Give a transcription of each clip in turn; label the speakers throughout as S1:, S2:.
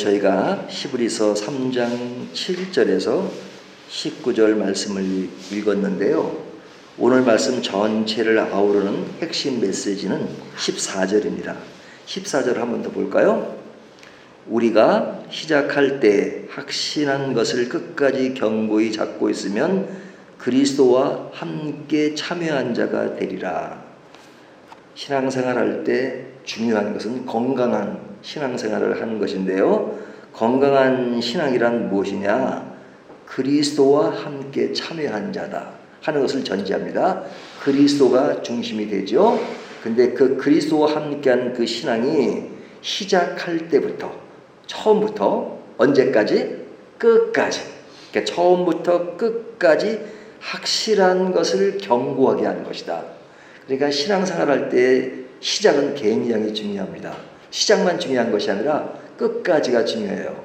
S1: 저희가 히브리서 3장 7절에서 19절 말씀을 읽었는데요. 오늘 말씀 전체를 아우르는 핵심 메시지는 14절입니다. 14절 한 번 더 볼까요? 우리가 시작할 때 확신한 것을 끝까지 견고히 잡고 있으면 그리스도와 함께 참여한 자가 되리라. 신앙생활 할 때 중요한 것은 건강한 신앙생활을 하는 것인데요. 건강한 신앙이란 무엇이냐? 그리스도와 함께 참여한 자다 하는 것을 전제합니다. 그리스도가 중심이 되죠. 근데 그 그리스도와 함께한 그 신앙이 시작할 때부터, 처음부터 언제까지? 끝까지. 그러니까 처음부터 끝까지 확실한 것을 견고하게 하는 것이다. 그러니까 신앙생활 할 때 시작은 굉장히 중요합니다. 시작만 중요한 것이 아니라 끝까지가 중요해요.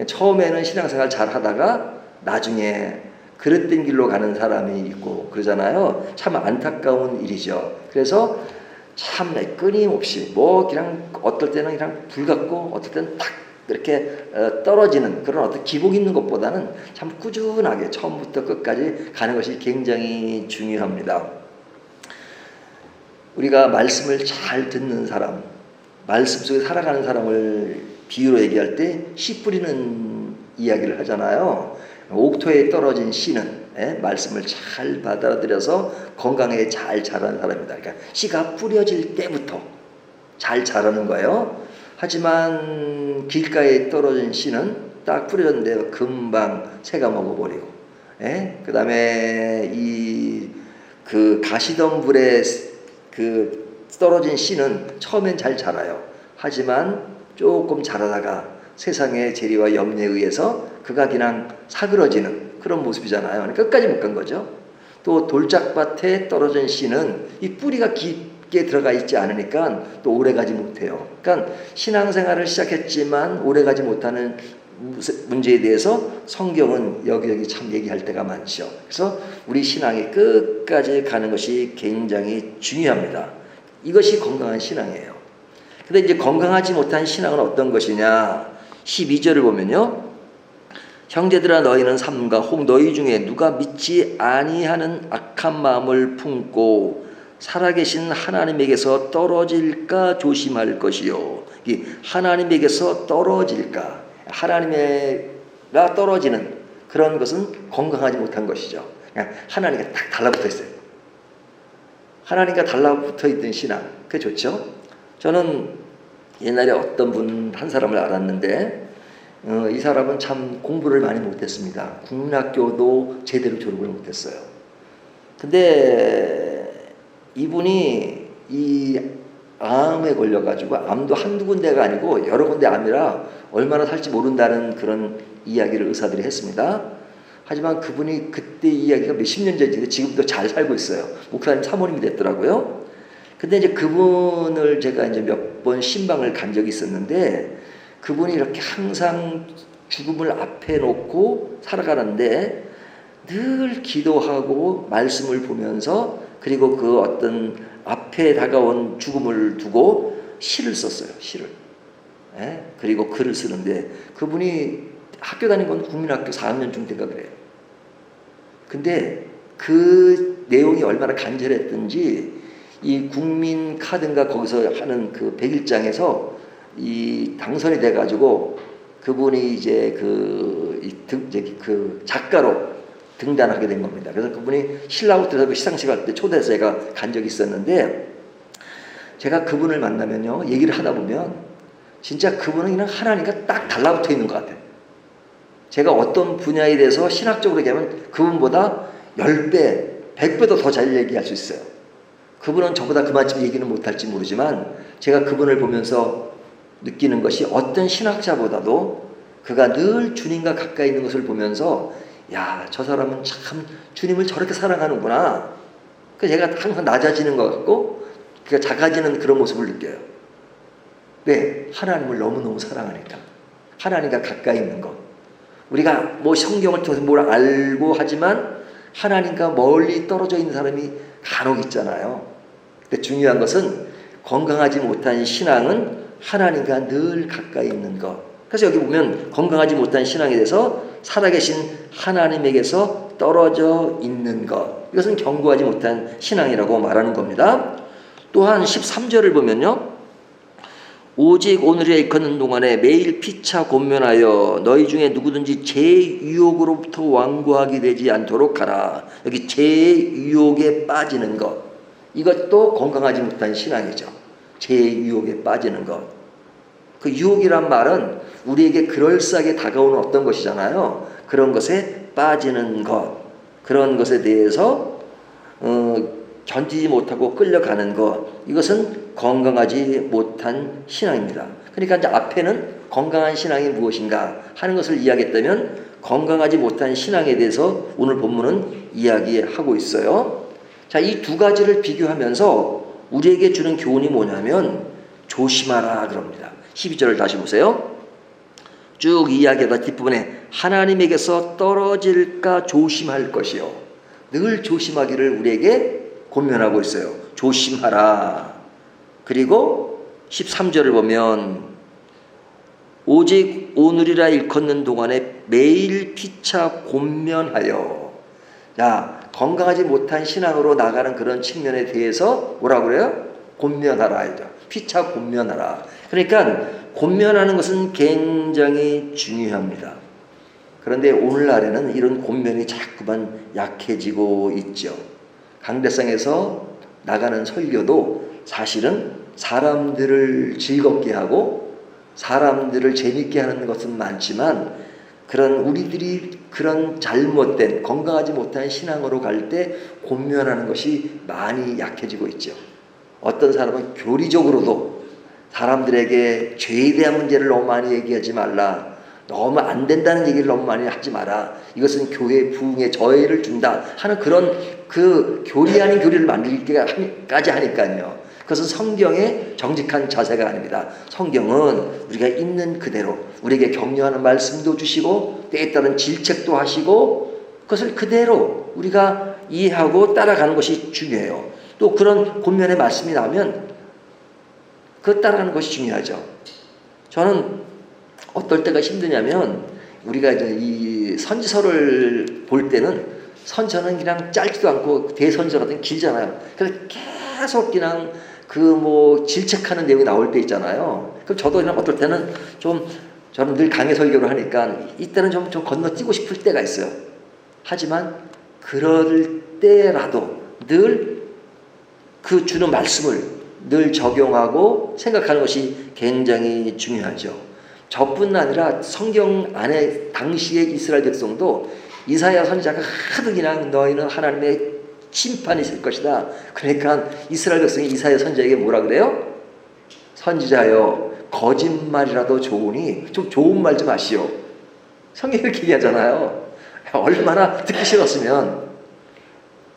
S1: 처음에는 신앙생활 잘 하다가 나중에 그릇된 길로 가는 사람이 있고 그러잖아요. 참 안타까운 일이죠. 그래서 참 끊임없이 그냥 어떨 때는 그냥 불 같고 어떨 때는 탁 이렇게 떨어지는 그런 어떤 기복 있는 것보다는 참 꾸준하게 처음부터 끝까지 가는 것이 굉장히 중요합니다. 우리가 말씀을 잘 듣는 사람, 말씀 속에 살아가는 사람을 비유로 얘기할 때 씨 뿌리는 이야기를 하잖아요. 옥토에 떨어진 씨는 말씀을 잘 받아들여서 건강하게 잘 자라는 사람입니다. 그러니까 씨가 뿌려질 때부터 잘 자라는 거예요. 하지만 길가에 떨어진 씨는 딱 뿌려졌는데 금방 새가 먹어버리고, 그 다음에 그 가시덤불에 그 떨어진 씨는 처음엔 잘 자라요. 하지만 조금 자라다가 세상의 재리와 염려에 의해서 그가 그냥 사그러지는 그런 모습이잖아요. 끝까지 못 간 거죠. 또 돌짝밭에 떨어진 씨는 이 뿌리가 깊게 들어가 있지 않으니까 또 오래가지 못해요. 그러니까 신앙생활을 시작했지만 오래가지 못하는 문제에 대해서 성경은 여기저기 참 얘기할 때가 많죠. 그래서 우리 신앙이 끝까지 가는 것이 굉장히 중요합니다. 이것이 건강한 신앙이에요. 근데 이제 건강하지 못한 신앙은 어떤 것이냐? 12절을 보면요. 형제들아 너희는 삼가 혹 너희 중에 누가 믿지 아니하는 악한 마음을 품고 살아계신 하나님에게서 떨어질까 조심할 것이요. 이 하나님에게서 떨어질까, 하나님과 떨어지는 그런 것은 건강하지 못한 것이죠. 그냥 하나님과 딱 달라붙어 있어요. 하나님과 달라붙어 있던 신앙, 그게 좋죠. 저는 옛날에 어떤 분 한 사람을 알았는데 이 사람은 참 공부를 많이 못했습니다. 국민학교도 제대로 졸업을 못했어요. 근데 이분이 이 암에 걸려가지고, 암도 한두 군데가 아니고 여러 군데 암이라 얼마나 살지 모른다는 그런 이야기를 의사들이 했습니다. 하지만 그분이 그때 이야기가 몇십 년 전인데 지금도 잘 살고 있어요. 목사님 사모님이 됐더라고요. 근데 이제 그분을 제가 이제 몇 번 신방을 간 적이 있었는데 그분이 이렇게 항상 죽음을 앞에 놓고 살아가는데 늘 기도하고 말씀을 보면서, 그리고 그 어떤 앞에 다가온 죽음을 두고 시를 썼어요. 시를. 그리고 글을 쓰는데 그분이 학교 다닌 건 국민학교 4학년쯤 된가 그래요. 근데 그 내용이 얼마나 간절했던지 이 국민카드인가 거기서 하는 그 100일장에서 이 당선이 돼가지고 그분이 이제 그 작가로 등단하게 된 겁니다. 그래서 그분이 신라호텔에서 그 시상식 할 때 초대해서 제가 간 적이 있었는데, 제가 그분을 만나면요, 얘기를 하다 보면 진짜 그분은 그냥 하나님과 딱 달라붙어 있는 것 같아요. 제가 어떤 분야에 대해서 신학적으로 얘기하면 그분보다 10배, 100배도 더 잘 얘기할 수 있어요. 그분은 저보다 그만큼 얘기는 못할지 모르지만 제가 그분을 보면서 느끼는 것이, 어떤 신학자보다도 그가 늘 주님과 가까이 있는 것을 보면서 야, 저 사람은 참 주님을 저렇게 사랑하는구나. 그래서 제가 항상 낮아지는 것 같고 그가 작아지는 그런 모습을 느껴요. 왜? 하나님을 너무너무 사랑하니까. 하나님과 가까이 있는 것. 우리가 성경을 통해서 뭘 알고 하지만 하나님과 멀리 떨어져 있는 사람이 간혹 있잖아요. 근데 중요한 것은 건강하지 못한 신앙은 하나님과 늘 가까이 있는 것. 그래서 여기 보면 건강하지 못한 신앙에 대해서 살아계신 하나님에게서 떨어져 있는 것, 이것은 견고하지 못한 신앙이라고 말하는 겁니다. 또한 13절을 보면요, 오직 오늘에 일컫는 동안에 매일 피차 권면하여 너희 중에 누구든지 제 유혹으로부터 완고하게 되지 않도록 하라. 여기 제 유혹에 빠지는 것, 이것도 건강하지 못한 신앙이죠. 제 유혹에 빠지는 것. 그 유혹이란 말은 우리에게 그럴싸하게 다가오는 어떤 것이잖아요. 그런 것에 빠지는 것, 그런 것에 대해서 견디지 못하고 끌려가는 것, 이것은 건강하지 못한 신앙입니다. 그러니까 이제 앞에는 건강한 신앙이 무엇인가 하는 것을 이야기했다면, 건강하지 못한 신앙에 대해서 오늘 본문은 이야기하고 있어요. 자, 이 두 가지를 비교하면서 우리에게 주는 교훈이 뭐냐면 조심하라 그럽니다. 12절을 다시 보세요. 쭉 이야기하다 뒷부분에 하나님에게서 떨어질까 조심할 것이요. 늘 조심하기를 우리에게 권면하고 있어요. 조심하라. 그리고 13절을 보면 오직 오늘이라 일컫는 동안에 매일 피차 권면하여. 자, 건강하지 못한 신앙으로 나가는 그런 측면에 대해서 뭐라고 그래요? 권면하라. 피차 권면하라. 그러니까 권면하는 것은 굉장히 중요합니다. 그런데 오늘날에는 이런 권면이 자꾸만 약해지고 있죠. 강대상에서 나가는 설교도 사실은 사람들을 즐겁게 하고 사람들을 재밌게 하는 것은 많지만, 그런 우리들이 그런 잘못된 건강하지 못한 신앙으로 갈 때 권면하는 것이 많이 약해지고 있죠. 어떤 사람은 교리적으로도 사람들에게 죄에 대한 문제를 너무 많이 얘기하지 말라, 너무 안 된다는 얘기를 너무 많이 하지 마라, 이것은 교회 부흥에 저해를 준다 하는 그런 그 교리 아닌 교리를 만들기까지 하니까요. 그것은 성경의 정직한 자세가 아닙니다. 성경은 우리가 있는 그대로 우리에게 격려하는 말씀도 주시고 때에 따른 질책도 하시고, 그것을 그대로 우리가 이해하고 따라가는 것이 중요해요. 또 그런 권면의 말씀이 나오면 그 따라가는 것이 중요하죠. 저는 어떨 때가 힘드냐면, 우리가 이제 이 선지서를 볼 때는 선지서는 그냥 짧지도 않고 대선지서 같은 게 길잖아요. 그래서 계속 그냥 질책하는 내용이 나올 때 있잖아요. 그럼 저도 그냥 어떨 때는 저는 늘 강의 설교를 하니까 이때는 좀 건너뛰고 싶을 때가 있어요. 하지만 그럴 때라도 늘 그 주는 말씀을 늘 적용하고 생각하는 것이 굉장히 중요하죠. 저뿐 아니라 성경 안에 당시의 이스라엘 백성도 이사야 선지자가 하도 그냥 너희는 하나님의 심판이 있을 것이다. 그러니까 이스라엘 백성이 이사야 선지자에게 뭐라 그래요? 선지자여, 거짓말이라도 좋으니 좀 좋은 말 좀 하시오. 성경이 이렇게 얘기하잖아요. 얼마나 듣기 싫었으면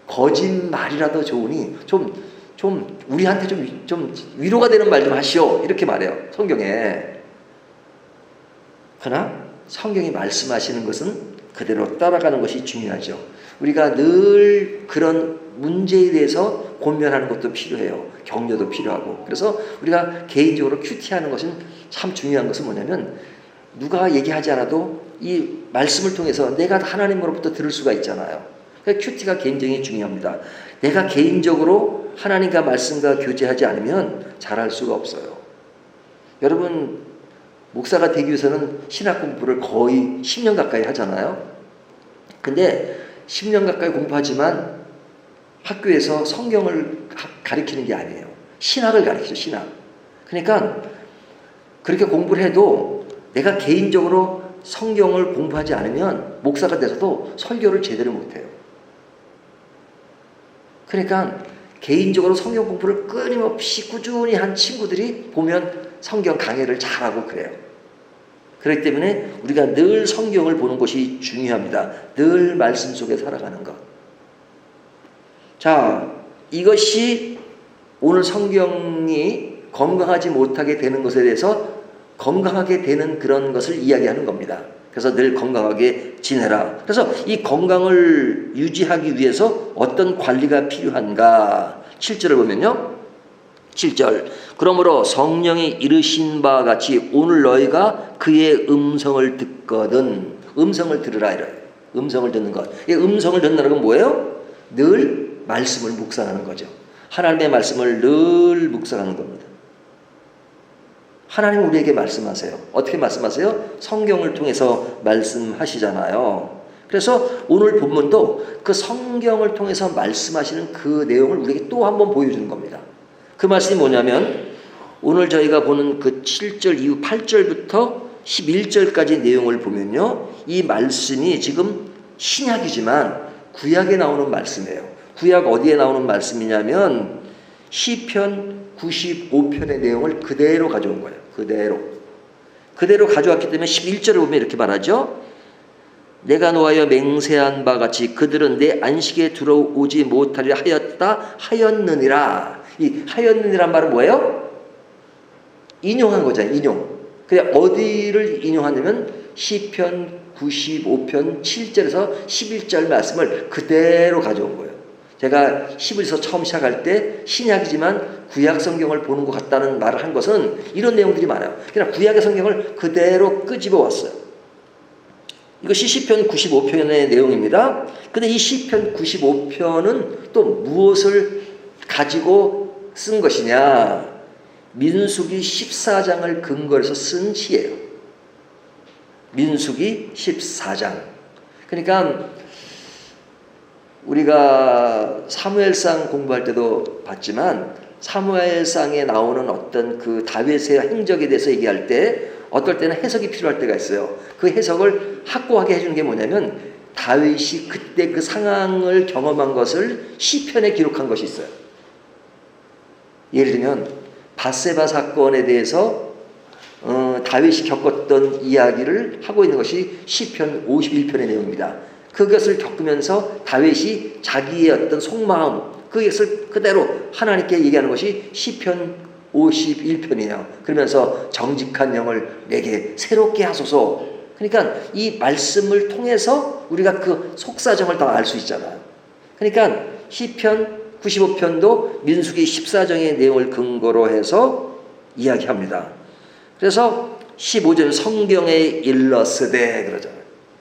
S1: 거짓말이라도 좋으니 좀 우리한테 좀 위로가 되는 말 좀 하시오, 이렇게 말해요, 성경에. 그러나 성경이 말씀하시는 것은 그대로 따라가는 것이 중요하죠. 우리가 늘 그런 문제에 대해서 권면하는 것도 필요해요. 격려도 필요하고. 그래서 우리가 개인적으로 큐티하는 것은 참 중요한 것은 뭐냐면, 누가 얘기하지 않아도 이 말씀을 통해서 내가 하나님으로부터 들을 수가 있잖아요. 그러니까 큐티가 굉장히 중요합니다. 내가 개인적으로 하나님과 말씀과 교제하지 않으면 잘할 수가 없어요. 여러분, 목사가 되기 위해서는 신학 공부를 거의 10년 가까이 하잖아요. 근데 10년 가까이 공부하지만 학교에서 성경을 가르치는 게 아니에요. 신학을 가르치죠, 신학. 그러니까 그렇게 공부를 해도 내가 개인적으로 성경을 공부하지 않으면 목사가 돼서도 설교를 제대로 못해요. 그러니까 개인적으로 성경 공부를 끊임없이 꾸준히 한 친구들이 보면 성경 강해를 잘하고 그래요. 그렇기 때문에 우리가 늘 성경을 보는 것이 중요합니다. 늘 말씀 속에 살아가는 것. 자, 이것이 오늘 성경이 건강하지 못하게 되는 것에 대해서 건강하게 되는 그런 것을 이야기하는 겁니다. 그래서 늘 건강하게 지내라. 그래서 이 건강을 유지하기 위해서 어떤 관리가 필요한가? 7절을 보면요, 7절 그러므로 성령이 이르신 바와 같이 오늘 너희가 그의 음성을 듣거든 음성을 들으라 이래. 음성을 듣는 것. 이 음성을 듣는다는 건 뭐예요? 늘 말씀을 묵상하는 거죠. 하나님의 말씀을 늘 묵상하는 겁니다. 하나님은 우리에게 말씀하세요. 어떻게 말씀하세요? 성경을 통해서 말씀하시잖아요. 그래서 오늘 본문도 그 성경을 통해서 말씀하시는 그 내용을 우리에게 또 한 번 보여주는 겁니다. 그 말씀이 뭐냐면 오늘 저희가 보는 그 7절 이후 8절부터 11절까지 내용을 보면요. 이 말씀이 지금 신약이지만 구약에 나오는 말씀이에요. 구약 어디에 나오는 말씀이냐면 시편 95편의 내용을 그대로 가져온 거예요. 그대로 가져왔기 때문에 11절을 보면 이렇게 말하죠. 내가 노하여 맹세한 바 같이 그들은 내 안식에 들어오지 못하리라 하였느니라. 이 하였느니란 말은 뭐예요? 인용한 거잖아요. 인용. 그냥 어디를 인용하냐면 시편 95편 7절에서 11절 말씀을 그대로 가져온 거예요. 제가 히브리서 처음 시작할 때 신약이지만 구약 성경을 보는 것 같다는 말을 한 것은 이런 내용들이 많아요. 그냥 구약의 성경을 그대로 끄집어 왔어요. 이것이 시편 95편의 내용입니다. 근데 이 시편 95편은 또 무엇을 가지고 쓴 것이냐? 민수기 14장을 근거로 해서 쓴 시예요. 민수기 14장. 그러니까 우리가 사무엘상 공부할 때도 봤지만 사무엘상에 나오는 어떤 그 다윗의 행적에 대해서 얘기할 때 어떨 때는 해석이 필요할 때가 있어요. 그 해석을 확고하게 해주는 게 뭐냐면 다윗이 그때 그 상황을 경험한 것을 시편에 기록한 것이 있어요. 예를 들면 밧세바 사건에 대해서 다윗이 겪었던 이야기를 하고 있는 것이 시편 51편의 내용입니다. 그것을 겪으면서 다윗이 자기의 어떤 속마음 그것을 그대로 하나님께 얘기하는 것이 시편 51편이에요. 그러면서 정직한 영을 내게 새롭게 하소서. 그러니까 이 말씀을 통해서 우리가 그 속사정을 다 알 수 있잖아요. 그러니까 시편 95편도 민수기 14장의 내용을 근거로 해서 이야기합니다. 그래서 15절 성경에 일렀으되 그러잖아요.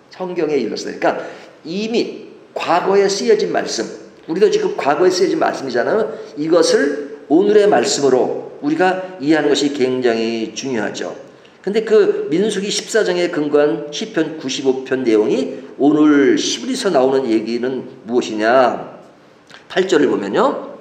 S1: 성경에 일렀으되. 그러니까 이미 과거에 쓰여진 말씀, 우리도 지금 과거에 쓰여진 말씀이잖아요. 이것을 오늘의 말씀으로 우리가 이해하는 것이 굉장히 중요하죠. 근데 그 민수기 14장에 근거한 시편 95편 내용이 오늘 히브리서 나오는 얘기는 무엇이냐? 8절을 보면요.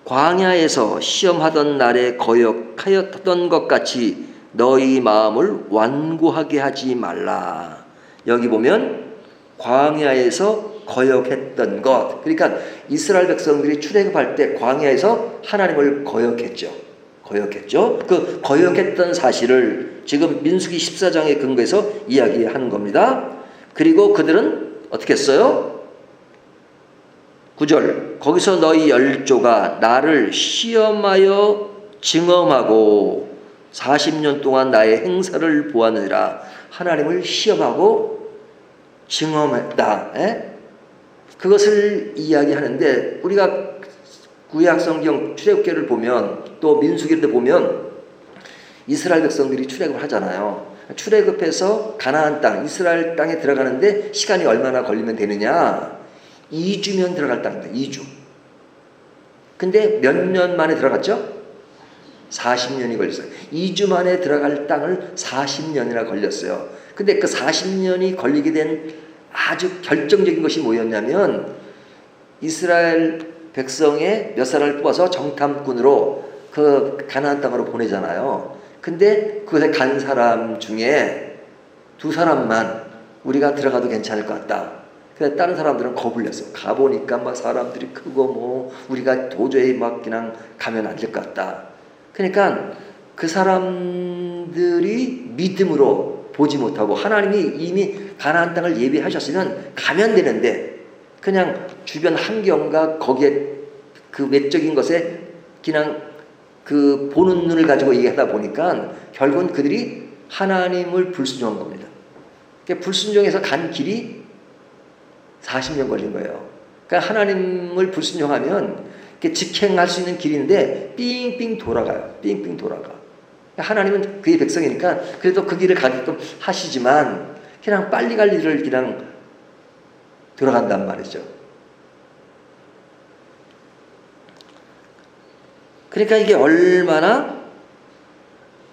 S1: 광야에서 시험하던 날에 거역하였던 것 같이 너희 마음을 완고하게 하지 말라. 여기 보면 광야에서 거역했던 것. 그러니까 이스라엘 백성들이 출애굽할 때 광야에서 하나님을 거역했죠. 그 거역했던 사실을 지금 민수기 14장에 근거해서 이야기하는 겁니다. 그리고 그들은 어떻게 했어요? 9절 거기서 너희 열조가 나를 시험하여 증험하고 40년 동안 나의 행사를 보았느니라. 하나님을 시험하고 증험했다. 그것을 이야기하는데 우리가 구약성경 출애굽기를 보면 또 민수기를 보면 이스라엘 백성들이 출애굽을 하잖아요. 출애굽해서 가나안 땅 이스라엘 땅에 들어가는데 시간이 얼마나 걸리면 되느냐? 2주면 들어갈 땅입니다. 2주. 근데 몇 년 만에 들어갔죠? 40년이 걸렸어요. 2주 만에 들어갈 땅을 40년이나 걸렸어요. 근데 그 40년이 걸리게 된 아주 결정적인 것이 뭐였냐면 이스라엘 백성의 몇 사람을 뽑아서 정탐꾼으로 그 가나안 땅으로 보내잖아요. 근데 그곳에 간 사람 중에 2사람만 우리가 들어가도 괜찮을 것 같다. 그래서 다른 사람들은 겁을 냈어요. 가보니까 막 사람들이 크고 뭐 우리가 도저히 막 그냥 가면 안 될 것 같다. 그러니까 그 사람들이 믿음으로 보지 못하고 하나님이 이미 가나안 땅을 예비하셨으면 가면 되는데 그냥 주변 환경과 거기에 그 외적인 것에 그냥 그 보는 눈을 가지고 얘기하다 보니까 결국은 그들이 하나님을 불순종한 겁니다. 그러니까 불순종해서 간 길이 40년 걸린 거예요. 그러니까 하나님을 불순종하면 직행할 수 있는 길인데 삥삥 돌아가요. 삥삥 돌아가. 하나님은 그의 백성이니까 그래도 그 길을 가게끔 하시지만 그냥 빨리 갈 일을 그냥 돌아간단 말이죠. 그러니까 이게 얼마나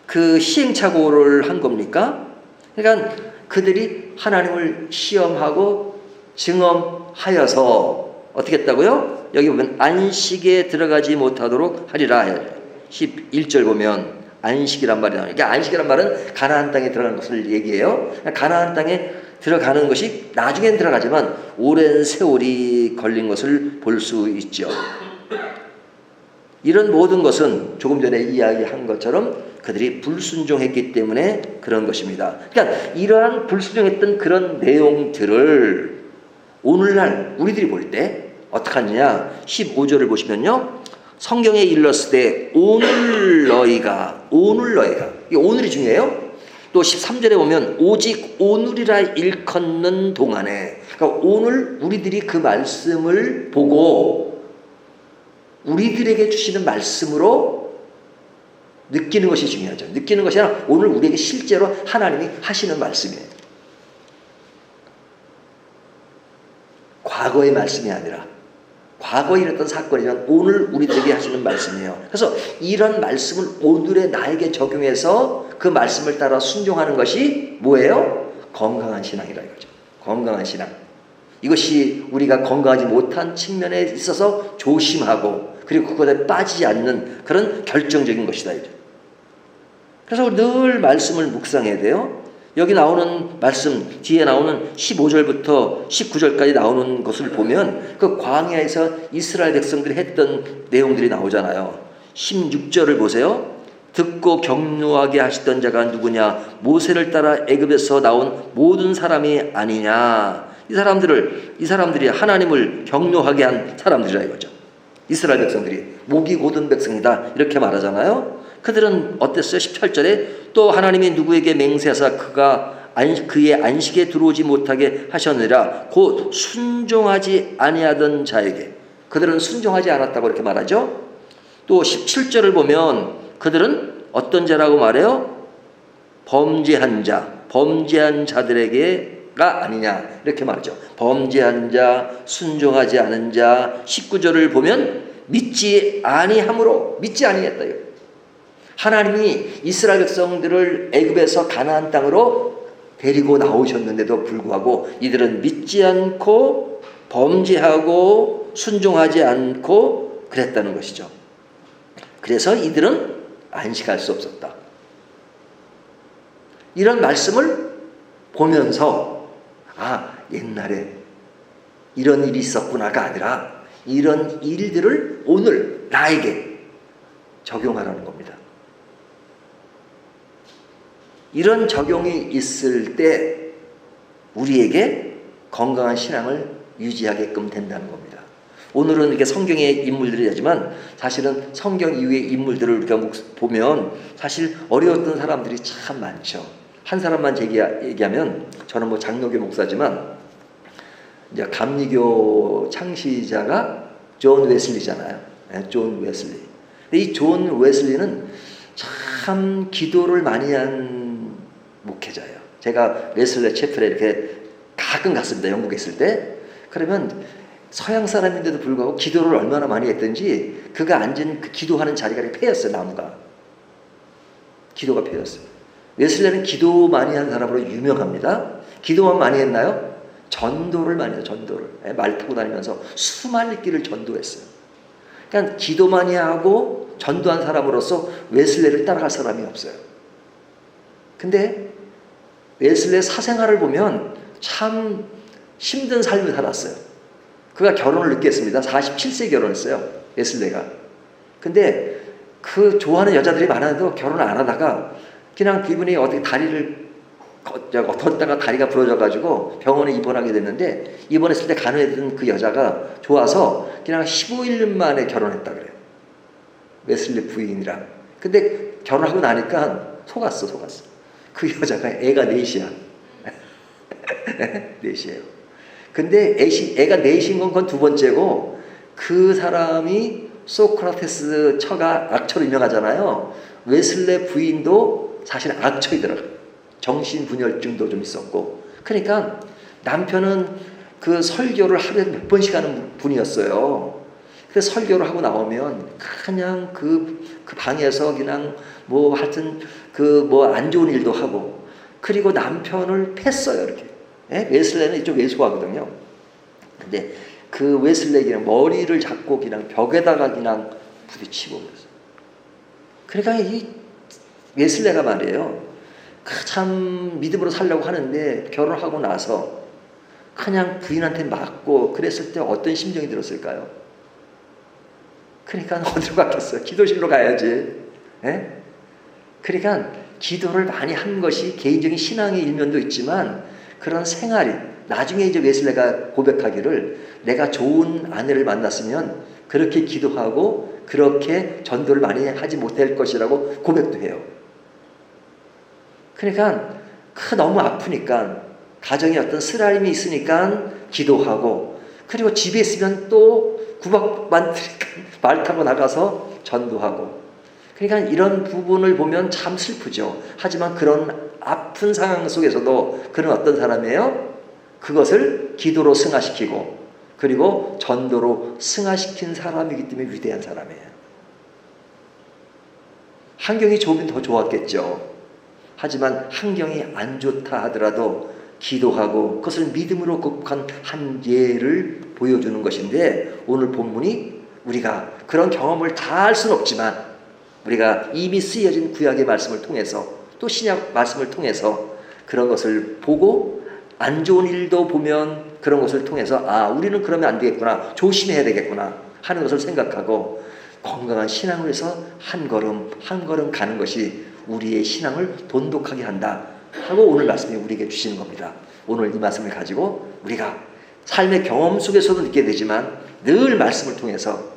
S1: 그 시행착오를 한 겁니까? 그러니까 그들이 하나님을 시험하고 증언하여서 어떻게 했다고요? 여기 보면 안식에 들어가지 못하도록 하리라. 11절 보면 안식이란 말이 나와요. 그러니까 안식이란 말은 가나안 땅에 들어가는 것을 얘기해요. 가나안 땅에 들어가는 것이 나중엔 들어가지만 오랜 세월이 걸린 것을 볼 수 있죠. 이런 모든 것은 조금 전에 이야기한 것처럼 그들이 불순종했기 때문에 그런 것입니다. 그러니까 이러한 불순종했던 그런 내용들을 오늘날 우리들이 볼 때 어떻게 하느냐. 15절을 보시면요. 성경에 일렀을 때 오늘 너희가 이 오늘이 중요해요. 또 13절에 보면 오직 오늘이라 일컫는 동안에, 그러니까 오늘 우리들이 그 말씀을 보고 우리들에게 주시는 말씀으로 느끼는 것이 중요하죠. 느끼는 것이 아니라 오늘 우리에게 실제로 하나님이 하시는 말씀이에요. 과거의 말씀이 아니라 과거에 일어났던 사건이지만 오늘 우리들에게 하시는 말씀이에요. 그래서 이런 말씀을 오늘의 나에게 적용해서 그 말씀을 따라 순종하는 것이 뭐예요? 건강한 신앙이라 이거죠. 건강한 신앙. 이것이 우리가 건강하지 못한 측면에 있어서 조심하고 그리고 그것에 빠지지 않는 그런 결정적인 것이다 이죠. 그래서 늘 말씀을 묵상해야 돼요. 여기 나오는 말씀, 뒤에 나오는 15절부터 19절까지 나오는 것을 보면 그 광야에서 이스라엘 백성들이 했던 내용들이 나오잖아요. 16절을 보세요. 듣고 격려하게 하시던 자가 누구냐? 모세를 따라 애굽에서 나온 모든 사람이 아니냐? 이 사람들이 하나님을 격려하게 한 사람들이라 이거죠. 이스라엘 백성들이 목이 곧은 백성이다 이렇게 말하잖아요. 그들은 어땠어요? 18절에 또 하나님이 누구에게 맹세하사 그의 안식에 들어오지 못하게 하셨느니라 곧 순종하지 아니하던 자에게. 그들은 순종하지 않았다고 이렇게 말하죠. 또 17절을 보면 그들은 어떤 자라고 말해요? 범죄한 자들에게가 아니냐 이렇게 말하죠. 범죄한 자, 순종하지 않은 자. 19절을 보면 믿지 아니했다. 하나님이 이스라엘 백성들을 애굽에서 가나안 땅으로 데리고 나오셨는데도 불구하고 이들은 믿지 않고 범죄하고 순종하지 않고 그랬다는 것이죠. 그래서 이들은 안식할 수 없었다. 이런 말씀을 보면서 옛날에 이런 일이 있었구나가 아니라 이런 일들을 오늘 나에게 적용하라는 겁니다. 이런 적용이 있을 때 우리에게 건강한 신앙을 유지하게끔 된다는 겁니다. 오늘은 이렇게 성경의 인물들이 되지만 사실은 성경 이후의 인물들을 우리가 보면 사실 어려웠던 사람들이 참 많죠. 한 사람만 얘기하면 저는 장로교 목사지만 이제 감리교 창시자가 존 웨슬리잖아요. 존 웨슬리. 근데 이 존 웨슬리는 참 기도를 많이 한 목회자예요. 제가 웨슬리 채플에 이렇게 가끔 갔습니다. 영국에 있을 때. 그러면 서양 사람인데도 불구하고 기도를 얼마나 많이 했던지 그가 앉은 그 기도하는 자리가 이렇게 패였어요. 나무가. 기도가 패였어요. 웨슬리는 기도 많이 한 사람으로 유명합니다. 기도만 많이 했나요? 전도를 많이 해요. 전도를. 말 타고 다니면서 수많은 길을 전도했어요. 그러니까 기도 많이 하고 전도한 사람으로서 웨슬리를 따라갈 사람이 없어요. 근데 웨슬리의 사생활을 보면 참 힘든 삶을 살았어요. 그가 결혼을 늦게 했습니다. 47세에 결혼했어요. 웨슬리가. 근데 그 좋아하는 여자들이 많아도 결혼을 안 하다가 그냥 기분이 어떻게 다리를 걷다가 다리가 부러져가지고 병원에 입원하게 됐는데 입원했을 때 간호했던 그 여자가 좋아서 그냥 15일 만에 결혼했다 그래요. 웨슬리 부인이랑. 근데 결혼하고 나니까 속았어. 그 여자가 애가 넷이야. 넷이에요. 근데 애가 넷인 건 그건 두 번째고 그 사람이 소크라테스 처가 악처로 유명하잖아요. 웨슬레 부인도 사실 악처이더라고요. 정신분열증도 좀 있었고. 그러니까 남편은 그 설교를 하루에 몇 번씩 하는 분이었어요. 그래서 설교를 하고 나오면 그냥 그 방에서 그냥 뭐 하여튼 그 뭐 안 좋은 일도 하고, 그리고 남편을 팼어요, 이렇게. 예? 웨슬레는 이쪽 왜소하거든요. 근데 그 웨슬레 그냥 머리를 잡고 그냥 벽에다가 그냥 부딪히고 그랬어요. 그러니까 이 웨슬레가 말이에요. 참 믿음으로 살려고 하는데 결혼하고 나서 그냥 부인한테 맞고 그랬을 때 어떤 심정이 들었을까요? 그러니까 어디로 갔겠어요? 기도실로 가야지. 예? 그러니까 기도를 많이 한 것이 개인적인 신앙의 일면도 있지만 그런 생활이, 나중에 이제 웨슬레가 고백하기를 내가 좋은 아내를 만났으면 그렇게 기도하고 그렇게 전도를 많이 하지 못할 것이라고 고백도 해요. 그러니까 너무 아프니까 가정에 어떤 쓰라림이 있으니까 기도하고, 그리고 집에 있으면 또 구박 많으니까 말 타고 나가서 전도하고. 그러니까 이런 부분을 보면 참 슬프죠. 하지만 그런 아픈 상황 속에서도 그런 어떤 사람이에요? 그것을 기도로 승화시키고 그리고 전도로 승화시킨 사람이기 때문에 위대한 사람이에요. 환경이 좋으면 더 좋았겠죠. 하지만 환경이 안 좋다 하더라도 기도하고 그것을 믿음으로 극복한 한 예를 보여주는 것인데, 오늘 본문이 우리가 그런 경험을 다 할 수는 없지만 우리가 이미 쓰여진 구약의 말씀을 통해서 또 신약 말씀을 통해서 그런 것을 보고, 안 좋은 일도 보면 그런 것을 통해서 우리는 그러면 안 되겠구나, 조심해야 되겠구나 하는 것을 생각하고 건강한 신앙을 위해서 한 걸음 한 걸음 가는 것이 우리의 신앙을 돈독하게 한다 하고 오늘 말씀이 우리에게 주시는 겁니다. 오늘 이 말씀을 가지고 우리가 삶의 경험 속에서도 느끼게 되지만 늘 말씀을 통해서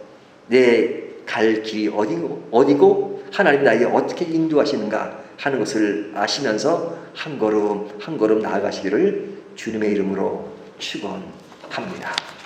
S1: 내 갈 길이 어디고 하나님 나에게 어떻게 인도하시는가 하는 것을 아시면서 한 걸음 한 걸음 나아가시기를 주님의 이름으로 축원합니다.